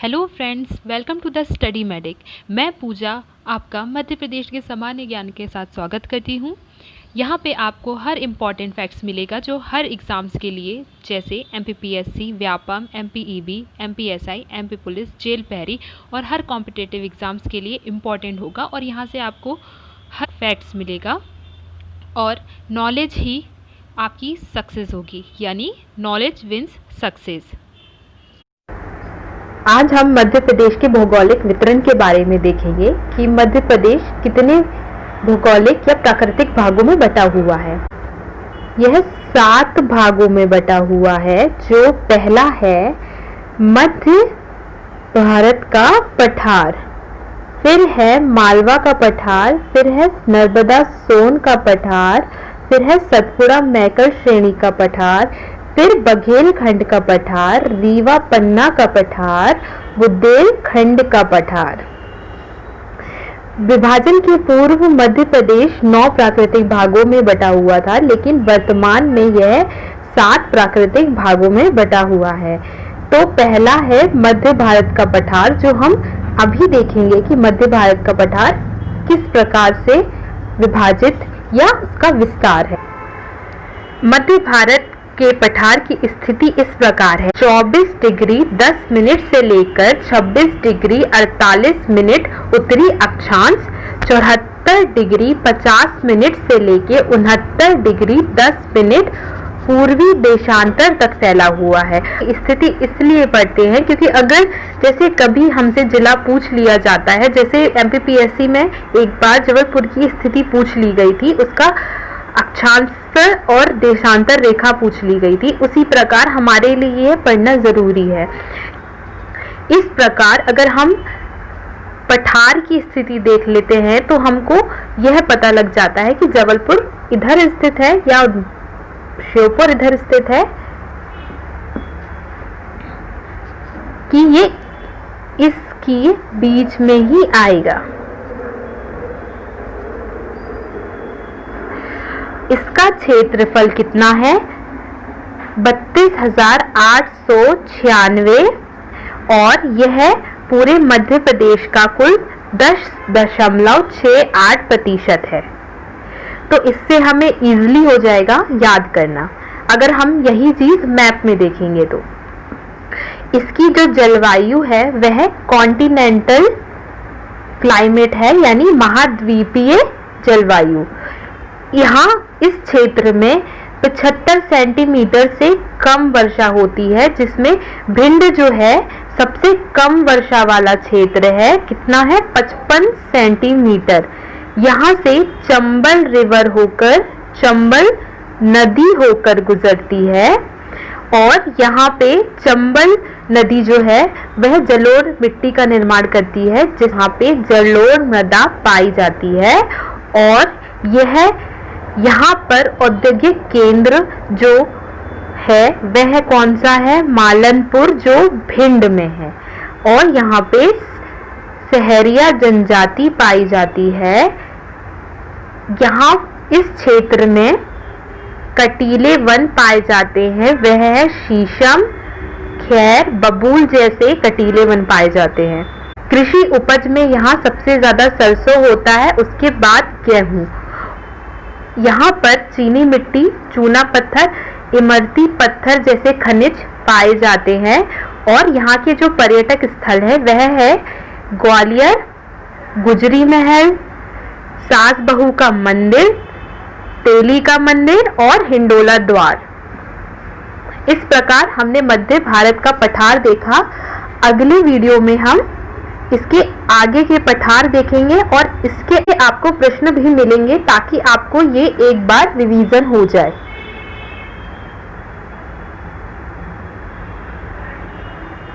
Hello friends, welcome to the study medic. मैं पूजा आपका मध्य प्रदेश के सामान्य ज्ञान के साथ स्वागत करती हूँ। यहाँ पे आपको हर इम्पॉर्टेंट फैक्ट्स मिलेगा जो हर एग्ज़ाम्स के लिए, जैसे MPPSC, Vyapam, MPEB, MPSI, MP police, jail पहरी और हर कॉम्पिटिटिव एग्ज़ाम्स के लिए इम्पॉर्टेंट होगा। और यहाँ से आपको हर फैक्ट्स मिलेगा और नॉलेज ही आपकी सक्सेस होगी, यानी नॉलेज विंस सक्सेस। आज हम मध्य प्रदेश के भौगोलिक वितरण के बारे में देखेंगे कि मध्य प्रदेश कितने भौगोलिक या प्राकृतिक भागों में बटा हुआ है। यह 7 भागों में बटा हुआ है। जो पहला है मध्य भारत का पठार, फिर है मालवा का पठार, फिर है नर्मदा सोन का पठार, फिर है सतपुड़ा मैकल श्रेणी का पठार, फिर बघेलखंड का पठार, रीवा पन्ना का पठार, बुंदेलखंड का पठार। विभाजन के पूर्व मध्य प्रदेश 9 प्राकृतिक भागों में बटा हुआ था, लेकिन वर्तमान में यह 7 प्राकृतिक भागों में बटा हुआ है। तो पहला है मध्य भारत का पठार, जो हम अभी देखेंगे कि मध्य भारत का पठार किस प्रकार से विभाजित या उसका विस्तार है। मध्य भारत के पठार की स्थिति इस प्रकार है: 24 डिग्री 10 मिनट से लेकर 26 डिग्री 48 मिनट उत्तरी अक्षांश, 74 डिग्री 50 मिनट से लेकर 69 डिग्री 10 मिनट पूर्वी देशांतर तक फैला हुआ है। स्थिति इसलिए पढ़ते हैं क्योंकि अगर जैसे कभी हमसे जिला पूछ लिया जाता है, जैसे MPPSC में एक बार जबलपुर की स्थिति पूछ ली गई थी, उसका अक्षांश और देशांतर रेखा पूछ ली गई थी, उसी प्रकार हमारे लिए यह पढ़ना जरूरी है। इस प्रकार अगर हम पठार की स्थिति देख लेते हैं तो हमको यह पता लग जाता है कि जबलपुर इधर स्थित है या श्योपुर इधर स्थित है, कि ये इसकी बीच में ही आएगा। इसका क्षेत्रफल कितना है? 32,896 और यह पूरे मध्य प्रदेश का कुल 10.68% है। तो इससे हमें इजीली हो जाएगा याद करना अगर हम यही चीज मैप में देखेंगे तो। इसकी जो जलवायु है वह कॉन्टिनेंटल क्लाइमेट है, यानी महाद्वीपीय जलवायु। यहाँ इस क्षेत्र में 75 सेंटीमीटर से कम वर्षा होती है, जिसमें भिंड जो है सबसे कम वर्षा वाला क्षेत्र है। कितना है? 55 सेंटीमीटर। यहाँ से चंबल रिवर होकर, चंबल नदी होकर गुजरती है और यहाँ पे चंबल नदी जो है वह जलोढ़ मिट्टी का निर्माण करती है, जहाँ पे जलोढ़ मृदा पाई जाती है। और यह यहाँ पर औद्योगिक केंद्र जो है वह कौन सा है? मालनपुर, जो भिंड में है। और यहाँ पे सहरिया जनजाति पाई जाती है। यहाँ इस क्षेत्र में कटीले वन पाए जाते हैं, वह है शीशम, खैर, बबूल जैसे कटीले वन पाए जाते हैं। कृषि उपज में यहाँ सबसे ज्यादा सरसों होता है, उसके बाद गेहूं। यहाँ पर चीनी मिट्टी, चूना पत्थर, इमरती पत्थर जैसे खनिज पाए जाते हैं। और यहाँ के जो पर्यटक स्थल है वह है ग्वालियर, गुजरी महल, सास बहू का मंदिर, तेली का मंदिर और हिंडोला द्वार। इस प्रकार हमने मध्य भारत का पठार देखा। अगले वीडियो में हम इसके आगे के पठार देखेंगे और इसके आपको प्रश्न भी मिलेंगे, ताकि आपको ये एक बार रिवीजन हो जाए।